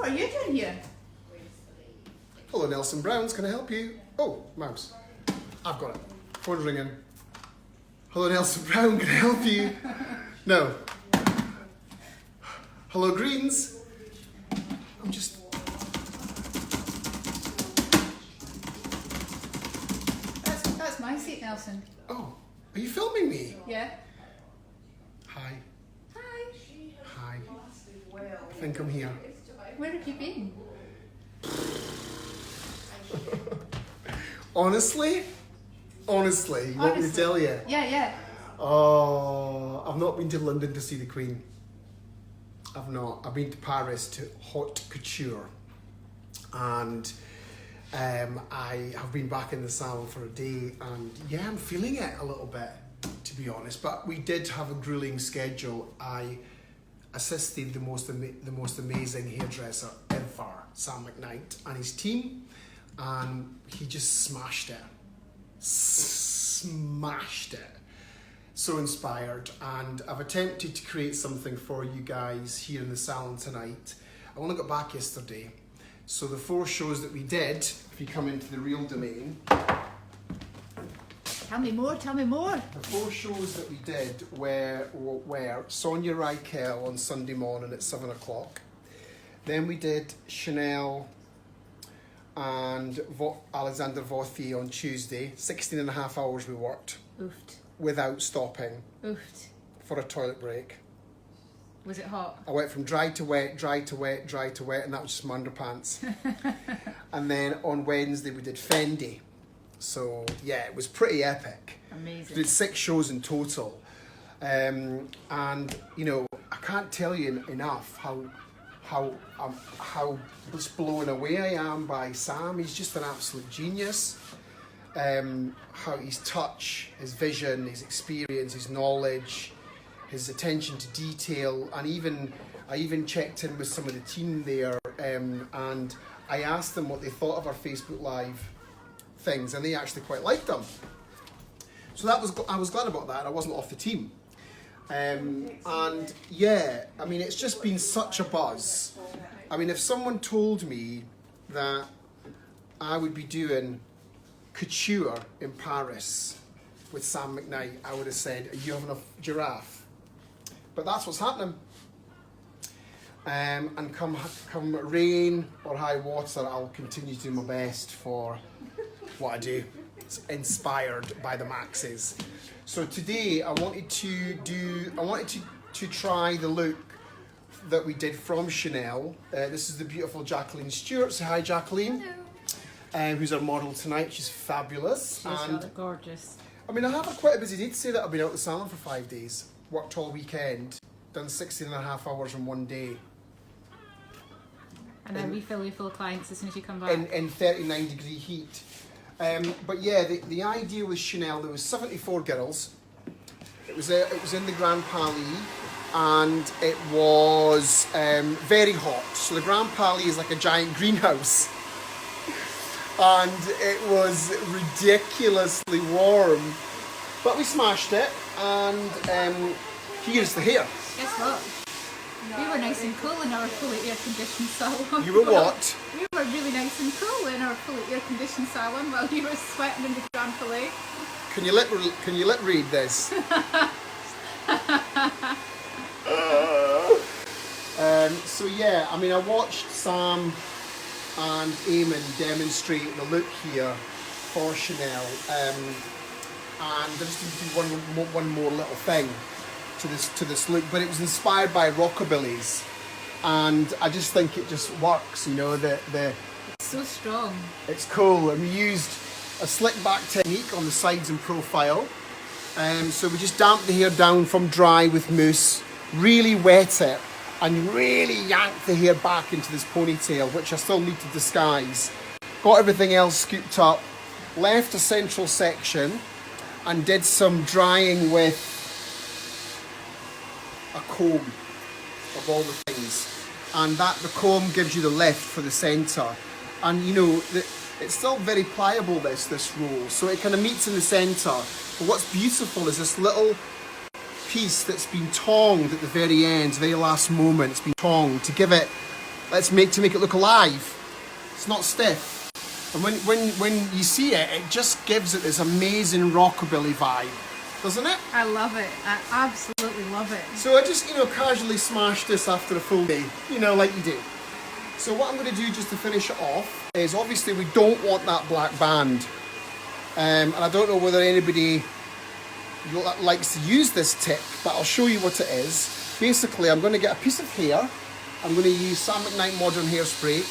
What are you doing here? Hello, Nelson Browns, can I help you? Oh, mouse. I've got it. Phone's ringing. Hello, Nelson Brown, can I help you? No. Hello, Greens. I'm just... That's my seat, Nelson. Oh, are you filming me? Yeah. Hi. Hi. Hi. I think I'm here. Where have you been? Honestly, you want me to tell you? Yeah. Oh, I've not been to London to see the Queen. I've not. I've been to Paris to Haute Couture. And I have been back in the salon for a day, and yeah, I'm feeling it a little bit, to be honest. But we did have a grueling schedule. I assisted the most amazing hairdresser ever, Sam McKnight, and his team, and he just smashed it. So inspired, and I've attempted to create something for you guys here in the salon tonight. I only got back yesterday, so the 4 shows that we did, if you come into the real domain. Tell me more. The 4 shows that we did were Sonia Rykel on Sunday morning at 7 o'clock. Then we did Chanel and Alexander Vauthier on Tuesday. 16 and a half hours we worked. Oofed. Without stopping. Oofed. For a toilet break. Was it hot? I went from dry to wet, dry to wet, dry to wet, and that was just my underpants. And then on Wednesday we did Fendi. So yeah, it was pretty epic. Amazing. We did 6 shows in total. And you know, I can't tell you enough how just blown away I am by Sam. He's just an absolute genius. How his touch, his vision, his experience, his knowledge, his attention to detail, and I even checked in with some of the team there, and I asked them what they thought of our Facebook Live things, and they actually quite liked them. So I was glad about that. I wasn't off the team. And yeah, I mean, it's just been such a buzz. I mean, if someone told me that I would be doing couture in Paris with Sam McKnight, I would have said, are you having a giraffe? But that's what's happening. And come rain or high water, I'll continue to do my best for what I do. It's inspired by the Maxes. So today I wanted to try the look that we did from Chanel. This is the beautiful Jacqueline Stewart. So hi, Jacqueline. Hello. Who's our model tonight. She's fabulous. She's gorgeous. I mean, I have quite a busy day to say that. I've been out the salon for 5 days, worked all weekend, done 16 and a half hours in one day. And then refill you full of clients as soon as you come back. In 39-degree heat. But yeah, the idea with Chanel, there was 74 girls. It was in the Grand Palais, and it was very hot. So the Grand Palais is like a giant greenhouse. And it was ridiculously warm. But we smashed it, and here's the hair. Guess what? We were nice and cool in our fully air-conditioned salon. You were what? We were really nice and cool in our fully air-conditioned salon while you were sweating in the Grand Palais. Can you lip read this? So yeah, I mean, I watched Sam and Eamon demonstrate the look here for Chanel, and I just need to do one more little thing to this look, but it was inspired by Rockabillies, and I just think it just works, you know. It's so strong. It's cool, and we used a slick back technique on the sides and profile. So we just damped the hair down from dry with mousse, really wet it, and really yanked the hair back into this ponytail, which I still need to disguise. Got everything else scooped up, left a central section, and did some drying with a comb of all the things, and the comb gives you the lift for the centre, and you know it's still very pliable, this roll, so it kind of meets in the centre. But what's beautiful is this little piece that's been tonged at the very end, very last moment. It's been tonged to give it Let's make it look alive. It's not stiff. And when you see it, it just gives it this amazing rockabilly vibe, doesn't it? I love it. I absolutely love it. So I just, casually smashed this after a full day, like you do. So what I'm going to do just to finish it off is, obviously we don't want that black band. And I don't know whether anybody likes to use this tip, but I'll show you what it is. Basically, I'm going to get a piece of hair. I'm going to use Sam McKnight Modern Hairspray.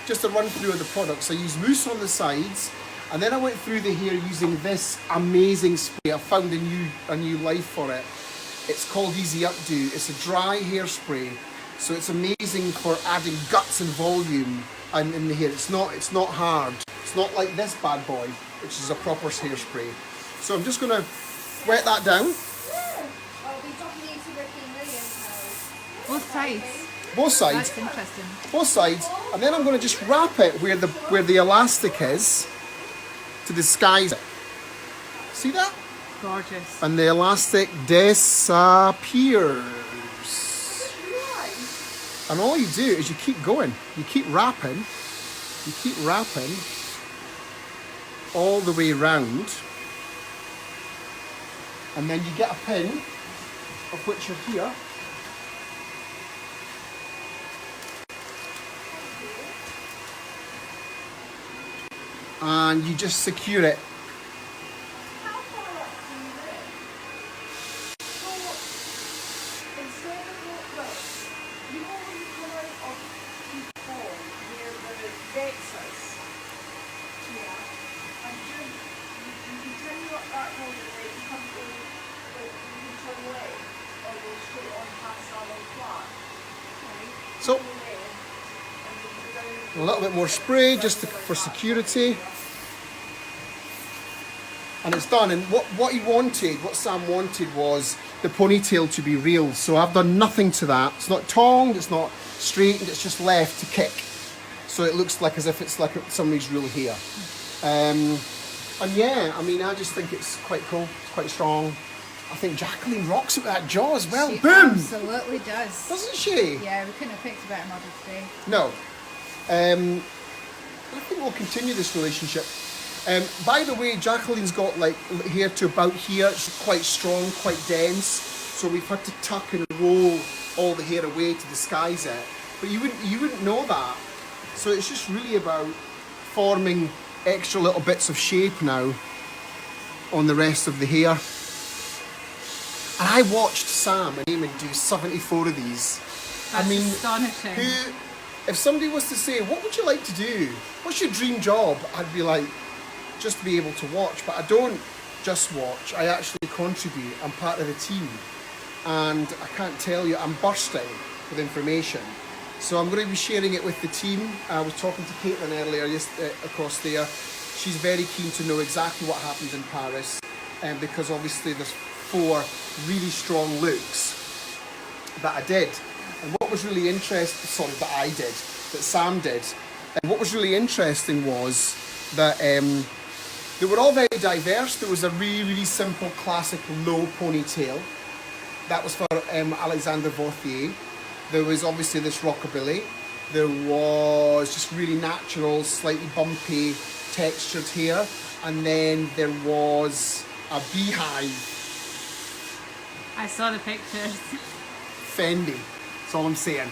Just to run through the products, I use mousse on the sides, and then I went through the hair using this amazing spray. I found a new life for it. It's called Easy Updo. It's a dry hairspray, so it's amazing for adding guts and volume in the hair. It's not hard. It's not like this bad boy, which is a proper hairspray. So I'm just going to wet that down. Both sides. Both sides. That's interesting. Both sides, and then I'm going to just wrap it where the elastic is to disguise it. See that? Gorgeous. And the elastic disappears. And all you do is you keep going. You keep wrapping. You keep wrapping all the way round. And then you get a pin, of which are here. And you just secure it. So, a little bit more spray just for security. And it's done. And what Sam wanted was the ponytail to be real. So I've done nothing to that. It's not tongued, it's not straightened, it's just left to kick. So it looks like as if it's like somebody's real hair. And yeah, I mean, I just think it's quite cool, it's quite strong. I think Jacqueline rocks it with that jaw as well. She Boom! absolutely does. Doesn't she? Yeah, we couldn't have picked a better model today. No. I think we'll continue this relationship. By the way, Jacqueline's got like hair to about here. She's quite strong, quite dense. So we've had to tuck and roll all the hair away to disguise it. But you wouldn't know that. So it's just really about forming extra little bits of shape now on the rest of the hair. And I watched Sam and Eamon do 74 of these. That's astonishing. If somebody was to say, what would you like to do? What's your dream job? I'd be like, just to be able to watch. But I don't just watch, I actually contribute. I'm part of the team. And I can't tell you, I'm bursting with information. So I'm going to be sharing it with the team. I was talking to Caitlin earlier, just across there. She's very keen to know exactly what happened in Paris. Because obviously there's 4 really strong looks that I did. And what was really interesting, that Sam did. And what was really interesting was that they were all very diverse. There was a really, really simple, classic low ponytail. That was for Alexander Vauthier. There was obviously this rockabilly. There was just really natural, slightly bumpy, textured hair. And then there was a beehive. I saw the pictures. Fendi. That's all I'm saying.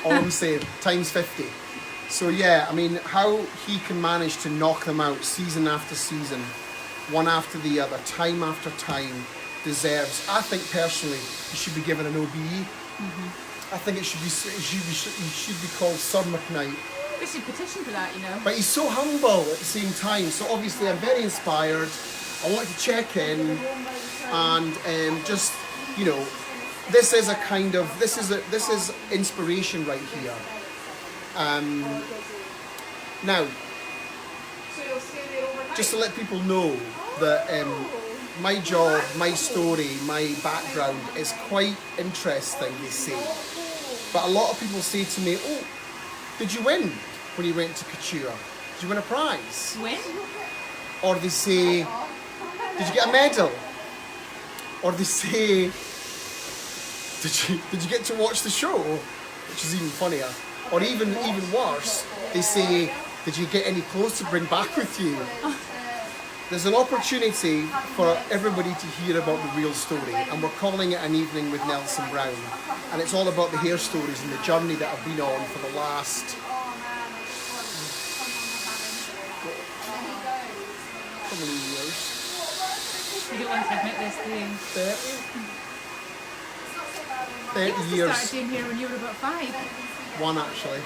All I'm saying. Times 50. So yeah, I mean, how he can manage to knock them out season after season, one after the other, time after time, deserves. I think personally, he should be given an OBE. Mm-hmm. I think it should be called Sir McKnight. We should petition for that, you know. But he's so humble at the same time. So obviously, I'm very inspired. I wanted to check in and just, you know, this is inspiration right here. Now, just to let people know that my job, my story, my background is quite interesting, they say. But a lot of people say to me, oh, did you win when you went to Couture? Did you win a prize? Win? Or they say, did you get a medal? Or they say, did you get to watch the show? which is even funnier. Or even worse, they say, did you get any clothes to bring back with you? There's an opportunity for everybody to hear about the real story, and we're calling it An Evening with Nelson Brown. And it's all about the hair stories and the journey that I've been on for the last... how many years? You don't want to admit this, do you? 30 You must have years. started doing hair when you were about 5. One actually.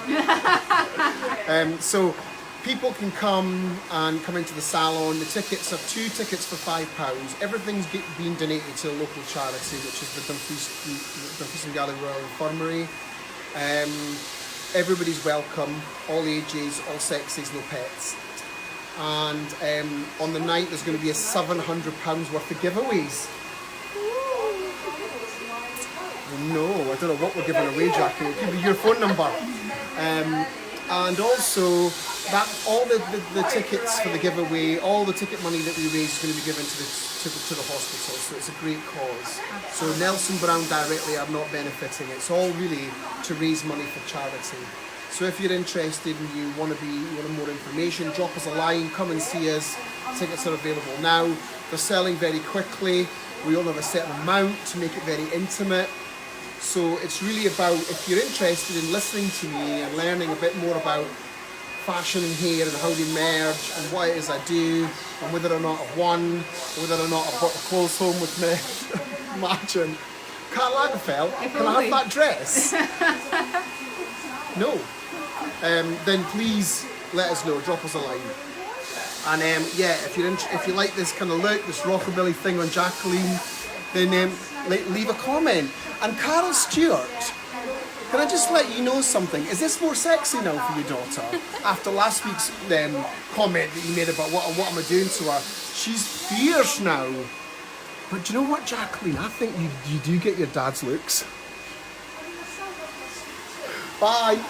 So people can come into the salon. The tickets are 2 tickets for £5. Everything's being donated to a local charity, which is the Dumfries and Galley Royal Infirmary. Everybody's welcome, all ages, all sexes, no pets. And on the night there's going to be a £700 worth of giveaways. No, I don't know what we're giving away, Jackie. We'll give you your phone number. And also, that all the tickets for the giveaway, all the ticket money that we raise is going to be given to the hospital. So it's a great cause. So Nelson Brown directly are not benefiting. It's all really to raise money for charity. So if you're interested and you want more information, drop us a line, come and see us. Tickets are available now. They're selling very quickly. We all have a certain amount to make it very intimate. So it's really about, if you're interested in listening to me and learning a bit more about fashion and hair and how they merge and what it is I do and whether or not I've won, whether or not I've brought the clothes home with me. Imagine. Karl Lagerfeld, can I have that dress? No. Then please let us know, drop us a line. And yeah, if you like this kind of look, this rockabilly thing on Jacqueline, then leave a comment. And Carol Stewart, can I just let you know something? Is this more sexy now for your daughter? After last week's comment that you made about what am I doing to her? She's fierce now. But do you know what, Jacqueline? I think you do get your dad's looks. Bye.